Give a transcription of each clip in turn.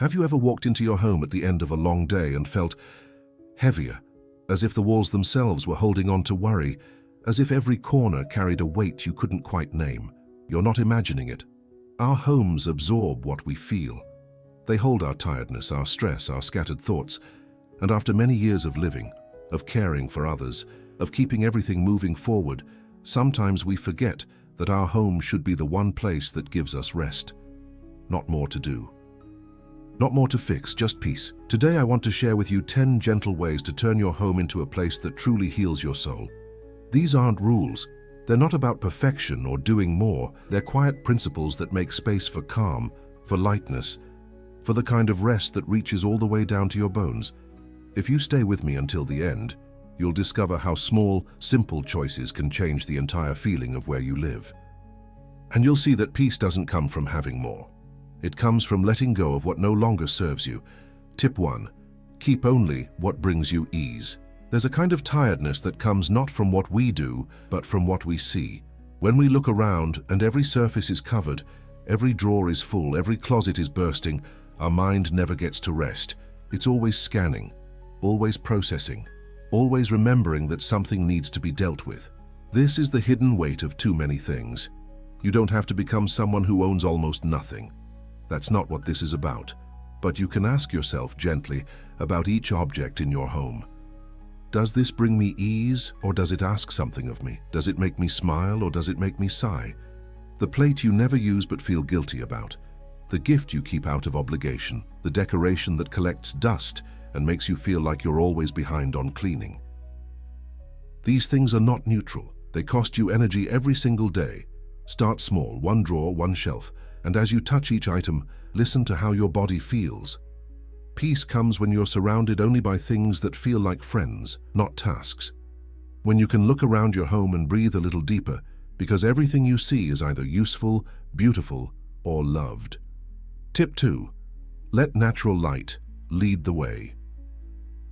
Have you ever walked into your home at the end of a long day and felt heavier, as if the walls themselves were holding on to worry, as if every corner carried a weight you couldn't quite name? You're not imagining it. Our homes absorb what we feel. They hold our tiredness, our stress, our scattered thoughts, and after many years of living, of caring for others, of keeping everything moving forward, sometimes we forget that our home should be the one place that gives us rest. Not more to do. Not more to fix, just peace. Today I want to share with you 10 gentle ways to turn your home into a place that truly heals your soul. These aren't rules. They're not about perfection or doing more. They're quiet principles that make space for calm, for lightness, for the kind of rest that reaches all the way down to your bones. If you stay with me until the end, you'll discover how small, simple choices can change the entire feeling of where you live. And you'll see that peace doesn't come from having more. It comes from letting go of what no longer serves you. Tip 1. Keep only what brings you ease. There's a kind of tiredness that comes not from what we do, but from what we see. When we look around and every surface is covered, every drawer is full, every closet is bursting, our mind never gets to rest. It's always scanning, always processing, always remembering that something needs to be dealt with. This is the hidden weight of too many things. You don't have to become someone who owns almost nothing. That's not what this is about. But you can ask yourself gently about each object in your home. Does this bring me ease, or does it ask something of me? Does it make me smile, or does it make me sigh? The plate you never use but feel guilty about. The gift you keep out of obligation. The decoration that collects dust and makes you feel like you're always behind on cleaning. These things are not neutral. They cost you energy every single day. Start small, one drawer, one shelf, and as you touch each item, listen to how your body feels. Peace comes when you're surrounded only by things that feel like friends, not tasks. When you can look around your home and breathe a little deeper, because everything you see is either useful, beautiful, or loved. Tip 2. Let natural light lead the way.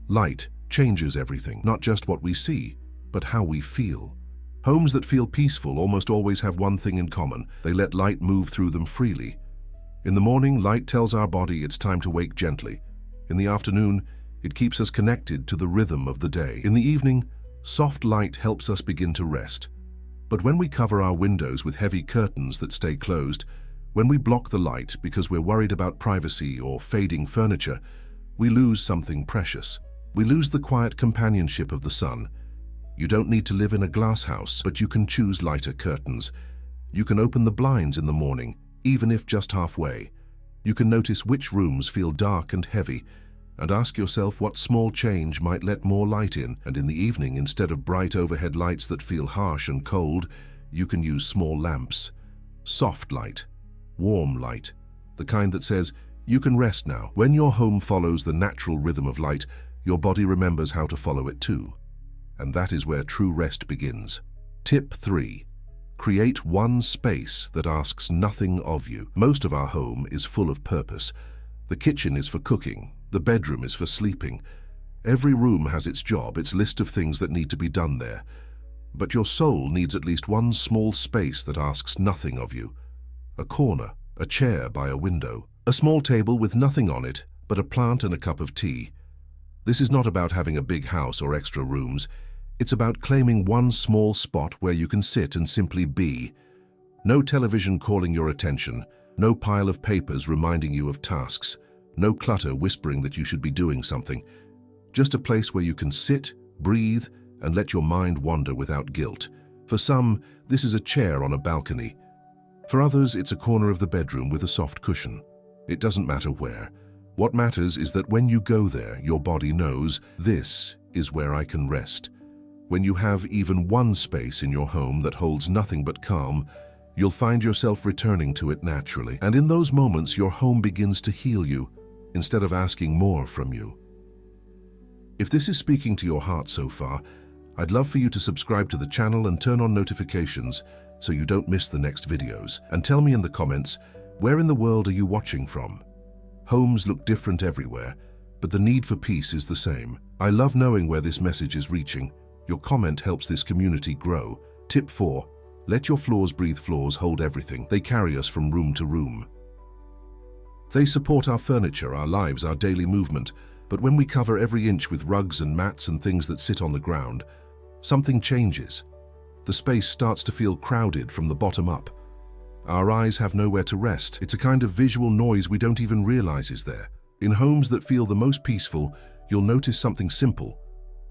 Light changes everything, not just what we see, but how we feel. Homes that feel peaceful almost always have one thing in common. They let light move through them freely. In the morning, light tells our body it's time to wake gently. In the afternoon, it keeps us connected to the rhythm of the day. In the evening, soft light helps us begin to rest. But when we cover our windows with heavy curtains that stay closed, when we block the light because we're worried about privacy or fading furniture, we lose something precious. We lose the quiet companionship of the sun. You don't need to live in a glass house, but you can choose lighter curtains. You can open the blinds in the morning, even if just halfway. You can notice which rooms feel dark and heavy, and ask yourself what small change might let more light in. And in the evening, instead of bright overhead lights that feel harsh and cold, you can use small lamps. Soft light, warm light, the kind that says, you can rest now. When your home follows the natural rhythm of light, your body remembers how to follow it too. And that is where true rest begins. Tip 3. Create one space that asks nothing of you. Most of our home is full of purpose. The kitchen is for cooking. The bedroom is for sleeping. Every room has its job, its list of things that need to be done there. But your soul needs at least one small space that asks nothing of you. A corner, a chair by a window, a small table with nothing on it but a plant and a cup of tea. This is not about having a big house or extra rooms. It's about claiming one small spot where you can sit and simply be. No television calling your attention, no pile of papers reminding you of tasks, no clutter whispering that you should be doing something. Just a place where you can sit, breathe, and let your mind wander without guilt. For some, this is a chair on a balcony. For others, it's a corner of the bedroom with a soft cushion. It doesn't matter where. What matters is that when you go there, your body knows, this is where I can rest. When you have even one space in your home that holds nothing but calm, you'll find yourself returning to it naturally. And in those moments, your home begins to heal you, instead of asking more from you. If this is speaking to your heart so far, I'd love for you to subscribe to the channel and turn on notifications so you don't miss the next videos. And tell me in the comments, where in the world are you watching from? Homes look different everywhere, but the need for peace is the same. I love knowing where this message is reaching. Your comment helps this community grow. Tip 4. Let your floors breathe. Floors hold everything. They carry us from room to room. They support our furniture, our lives, our daily movement, but when we cover every inch with rugs and mats and things that sit on the ground, something changes. The space starts to feel crowded from the bottom up. Our eyes have nowhere to rest. It's a kind of visual noise we don't even realize is there. In homes that feel the most peaceful, you'll notice something simple.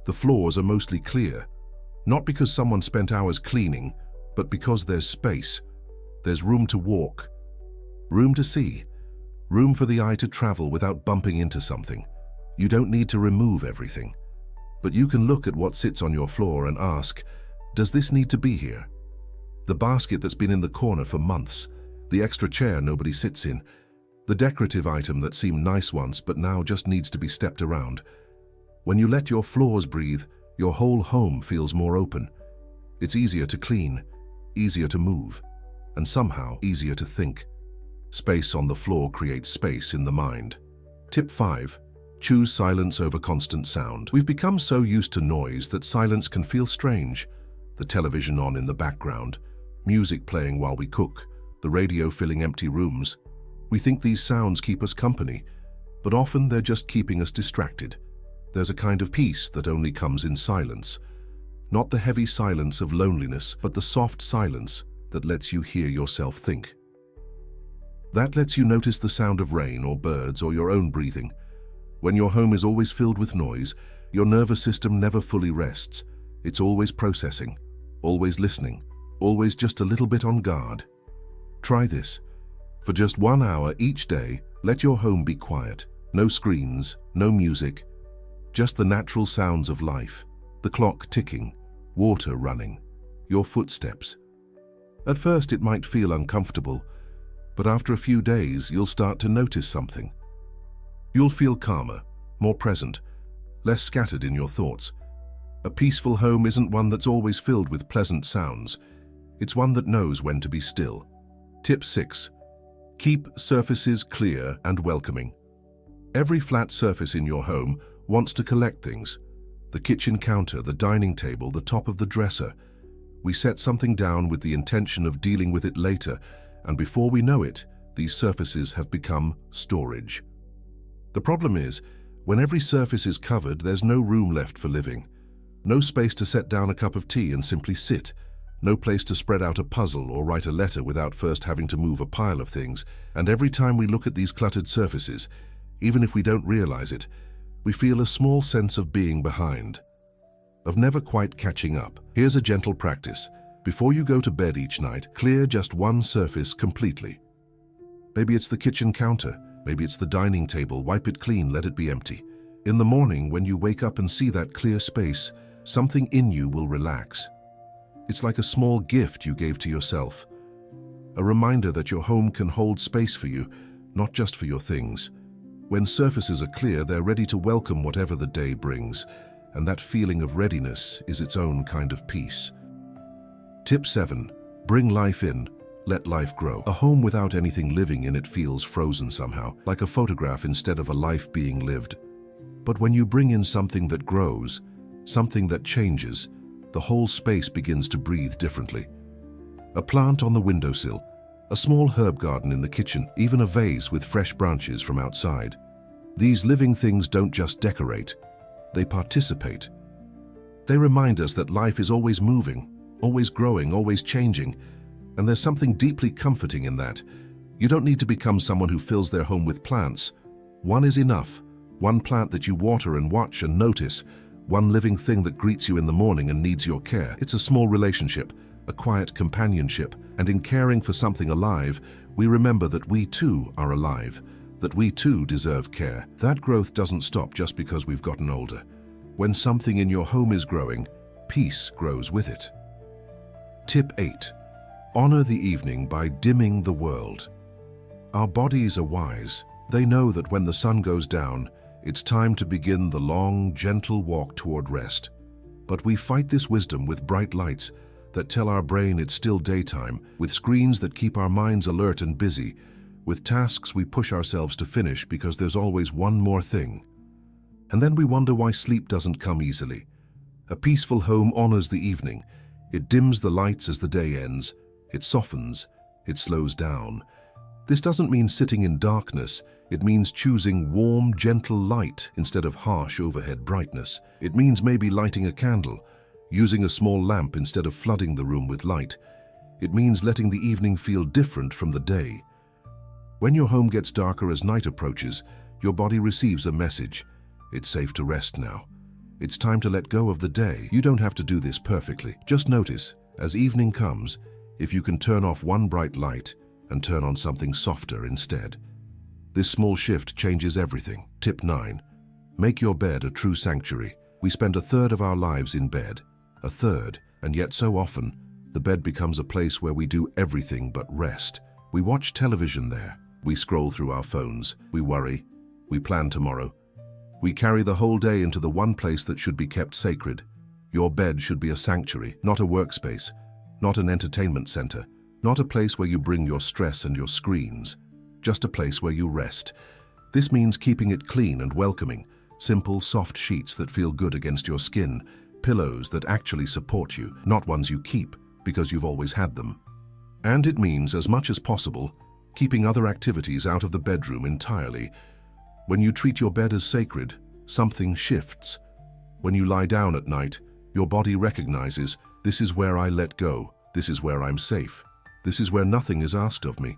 The floors are mostly clear. Not because someone spent hours cleaning, but because there's space. There's room to walk, room to see, room for the eye to travel without bumping into something. You don't need to remove everything. But you can look at what sits on your floor and ask, does this need to be here? The basket that's been in the corner for months, the extra chair nobody sits in, the decorative item that seemed nice once but now just needs to be stepped around. When you let your floors breathe, your whole home feels more open. It's easier to clean, easier to move, and somehow easier to think. Space on the floor creates space in the mind. Tip 5. Choose silence over constant sound. We've become so used to noise that silence can feel strange. The television on in the background, music playing while we cook, the radio filling empty rooms. We think these sounds keep us company, but often they're just keeping us distracted. There's a kind of peace that only comes in silence. Not the heavy silence of loneliness, but the soft silence that lets you hear yourself think. That lets you notice the sound of rain or birds or your own breathing. When your home is always filled with noise, your nervous system never fully rests. It's always processing, always listening, always just a little bit on guard. Try this. For just 1 hour each day, let your home be quiet. No screens, no music, just the natural sounds of life. The clock ticking, water running, your footsteps. At first it might feel uncomfortable, but after a few days you'll start to notice something. You'll feel calmer, more present, less scattered in your thoughts. A peaceful home isn't one that's always filled with pleasant sounds. It's one that knows when to be still. Tip 6. Keep surfaces clear and welcoming. Every flat surface in your home wants to collect things. The kitchen counter, the dining table, the top of the dresser. We set something down with the intention of dealing with it later, and before we know it, these surfaces have become storage. The problem is, when every surface is covered, there's no room left for living. No space to set down a cup of tea and simply sit. No place to spread out a puzzle or write a letter without first having to move a pile of things. And every time we look at these cluttered surfaces, even if we don't realize it, we feel a small sense of being behind, of never quite catching up. Here's a gentle practice. Before you go to bed each night, clear just one surface completely. Maybe it's the kitchen counter, maybe it's the dining table. Wipe it clean, let it be empty. In the morning, when you wake up and see that clear space, something in you will relax. It's like a small gift you gave to yourself. A reminder that your home can hold space for you, not just for your things. When surfaces are clear, they're ready to welcome whatever the day brings, and that feeling of readiness is its own kind of peace. Tip 7. Bring life in. Let life grow. A home without anything living in it feels frozen somehow, like a photograph instead of a life being lived. But when you bring in something that grows, something that changes, the whole space begins to breathe differently. A plant on the windowsill, a small herb garden in the kitchen, even a vase with fresh branches from outside. These living things don't just decorate, they participate. They remind us that life is always moving, always growing, always changing, and there's something deeply comforting in that. You don't need to become someone who fills their home with plants. One is enough. One plant that you water and watch and notice. One living thing that greets you in the morning and needs your care. It's a small relationship, a quiet companionship, and in caring for something alive, we remember that we too are alive, that we too deserve care. That growth doesn't stop just because we've gotten older. When something in your home is growing, peace grows with it. Tip 8. Honor the evening by dimming the world. Our bodies are wise. They know that when the sun goes down, it's time to begin the long, gentle walk toward rest. But we fight this wisdom with bright lights that tell our brain it's still daytime, with screens that keep our minds alert and busy, with tasks we push ourselves to finish because there's always one more thing. And then we wonder why sleep doesn't come easily. A peaceful home honors the evening. It dims the lights as the day ends. It softens. It slows down. This doesn't mean sitting in darkness. It means choosing warm, gentle light instead of harsh overhead brightness. It means maybe lighting a candle, using a small lamp instead of flooding the room with light. It means letting the evening feel different from the day. When your home gets darker as night approaches, your body receives a message. It's safe to rest now. It's time to let go of the day. You don't have to do this perfectly. Just notice, as evening comes, if you can turn off one bright light and turn on something softer instead. This small shift changes everything. Tip 9. Make your bed a true sanctuary. We spend a third of our lives in bed. A third, and yet so often, the bed becomes a place where we do everything but rest. We watch television there. We scroll through our phones. We worry. We plan tomorrow. We carry the whole day into the one place that should be kept sacred. Your bed should be a sanctuary, not a workspace, not an entertainment center, not a place where you bring your stress and your screens, just a place where you rest. This means keeping it clean and welcoming, simple, soft sheets that feel good against your skin, pillows that actually support you, not ones you keep because you've always had them. And it means, as much as possible, keeping other activities out of the bedroom entirely. When you treat your bed as sacred, something shifts. When you lie down at night, your body recognizes, this is where I let go, this is where I'm safe, this is where nothing is asked of me.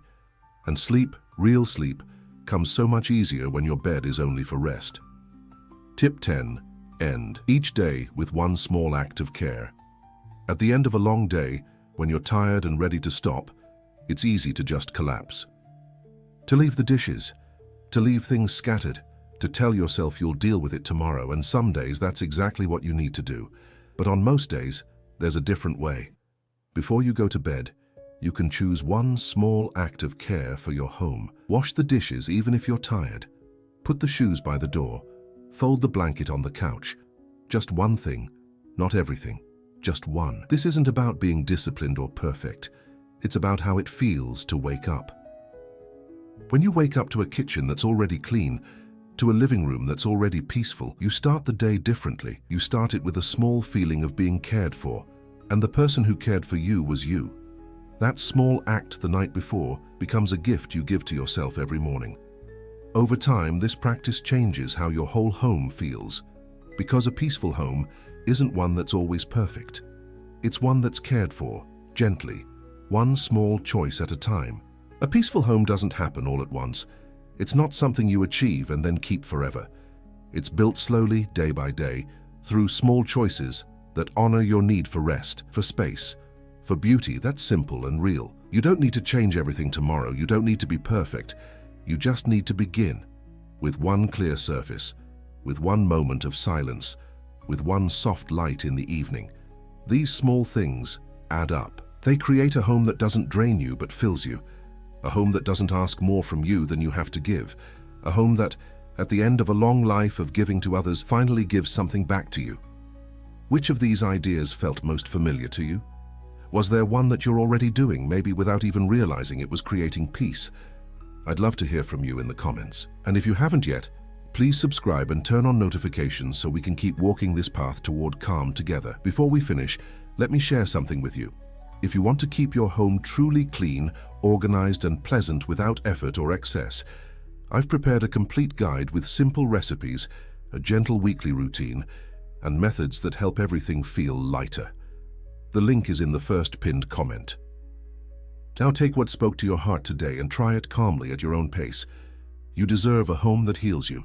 And sleep, real sleep, comes so much easier when your bed is only for rest. Tip 10. End each day with one small act of care. At the end of a long day, when you're tired and ready to stop, it's easy to just collapse. To leave the dishes, to leave things scattered, to tell yourself you'll deal with it tomorrow, and some days that's exactly what you need to do. But on most days, there's a different way. Before you go to bed, you can choose one small act of care for your home. Wash the dishes even if you're tired. Put the shoes by the door. Fold the blanket on the couch. Just one thing, not everything, just one. This isn't about being disciplined or perfect. It's about how it feels to wake up. When you wake up to a kitchen that's already clean, to a living room that's already peaceful, you start the day differently. You start it with a small feeling of being cared for, and the person who cared for you was you. That small act the night before becomes a gift you give to yourself every morning. Over time, this practice changes how your whole home feels, because a peaceful home isn't one that's always perfect. It's one that's cared for, gently, one small choice at a time. A peaceful home doesn't happen all at once. It's not something you achieve and then keep forever. It's built slowly, day by day, through small choices that honor your need for rest, for space, for beauty that's simple and real. You don't need to change everything tomorrow. You don't need to be perfect. You just need to begin with one clear surface, with one moment of silence, with one soft light in the evening. These small things add up. They create a home that doesn't drain you but fills you. A home that doesn't ask more from you than you have to give. A home that, at the end of a long life of giving to others, finally gives something back to you. Which of these ideas felt most familiar to you? Was there one that you're already doing, maybe without even realizing it was creating peace? I'd love to hear from you in the comments. And if you haven't yet, please subscribe and turn on notifications so we can keep walking this path toward calm together. Before we finish, let me share something with you. If you want to keep your home truly clean, organized and pleasant without effort or excess, I've prepared a complete guide with simple recipes, a gentle weekly routine, and methods that help everything feel lighter. The link is in the first pinned comment. Now take what spoke to your heart today and try it calmly at your own pace. You deserve a home that heals you.